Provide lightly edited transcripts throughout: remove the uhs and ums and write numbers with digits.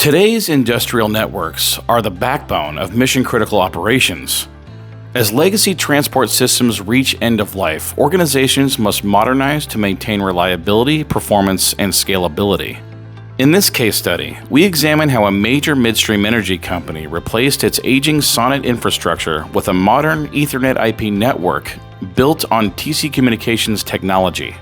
Today's industrial networks are the backbone of mission-critical operations. As legacy transport systems reach end of life, organizations must modernize to maintain reliability, performance, and scalability. In this case study, we examine how a major midstream energy company replaced its aging SONET infrastructure with a modern Ethernet IP network built on TCCommInc's technology.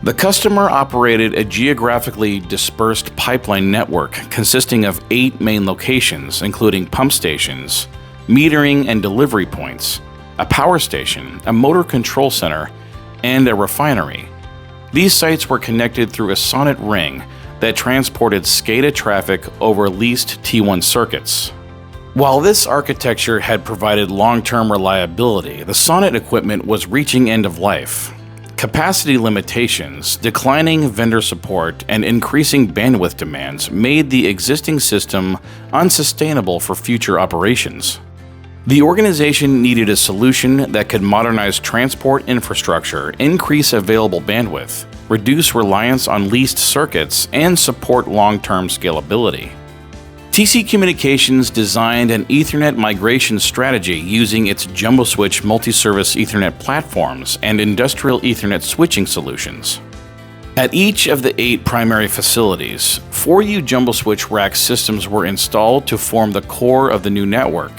The customer operated a geographically dispersed pipeline network consisting of 8 main locations, including pump stations, metering and delivery points, a power station, a motor control center, and a refinery. These sites were connected through a SONET ring that transported SCADA traffic over leased T1 circuits. While this architecture had provided long-term reliability, the SONET equipment was reaching end of life. Capacity limitations, declining vendor support, and increasing bandwidth demands made the existing system unsustainable for future operations. The organization needed a solution that could modernize transport infrastructure, increase available bandwidth, reduce reliance on leased circuits, and support long-term scalability. TCCommInc designed an Ethernet migration strategy using its JumboSwitch multi-service Ethernet platforms and industrial Ethernet switching solutions. At each of the 8 primary facilities, 4U JumboSwitch rack systems were installed to form the core of the new network.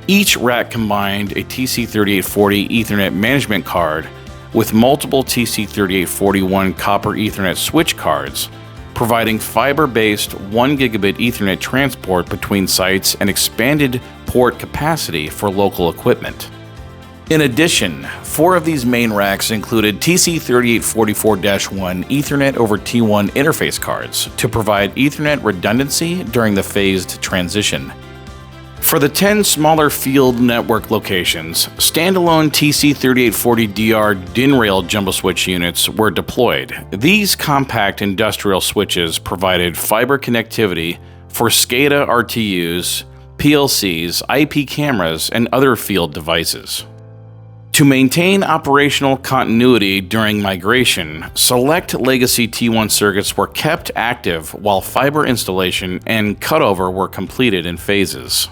Each rack combined a TC3840 Ethernet management card with multiple TC3841 copper Ethernet switch cards, providing fiber-based 1 gigabit Ethernet transport between sites and expanded port capacity for local equipment. In addition, 4 of these main racks included TC3844-1 Ethernet over T1 interface cards to provide Ethernet redundancy during the phased transition. For the 10 smaller field network locations, standalone TC3840DR DIN rail JumboSwitch units were deployed. These compact industrial switches provided fiber connectivity for SCADA RTUs, PLCs, IP cameras, and other field devices. To maintain operational continuity during migration, select legacy T1 circuits were kept active while fiber installation and cutover were completed in phases.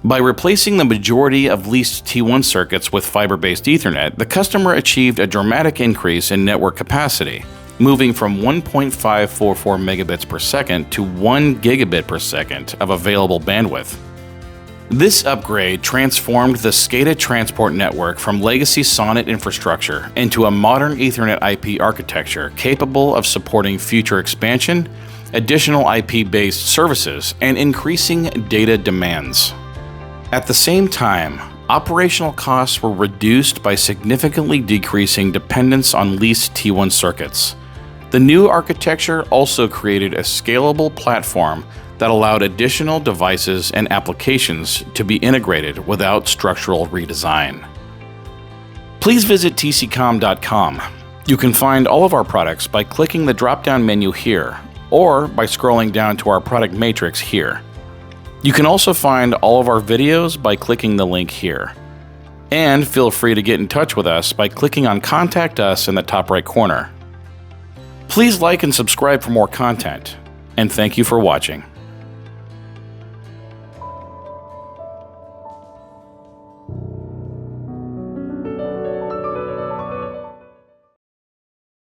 By replacing the majority of leased T1 circuits with fiber-based Ethernet, the customer achieved a dramatic increase in network capacity, moving from 1.544 megabits per second to 1 gigabit per second of available bandwidth. This upgrade transformed the SCADA transport network from legacy SONET infrastructure into a modern Ethernet IP architecture capable of supporting future expansion, additional IP-based services, and increasing data demands. At the same time, operational costs were reduced by significantly decreasing dependence on leased T1 circuits. The new architecture also created a scalable platform that allowed additional devices and applications to be integrated without structural redesign. Please visit TCComm.com. You can find all of our products by clicking the drop-down menu here, or by scrolling down to our product matrix here. You can also find all of our videos by clicking the link here. And feel free to get in touch with us by clicking on Contact Us in the top right corner. Please like and subscribe for more content, and thank you for watching.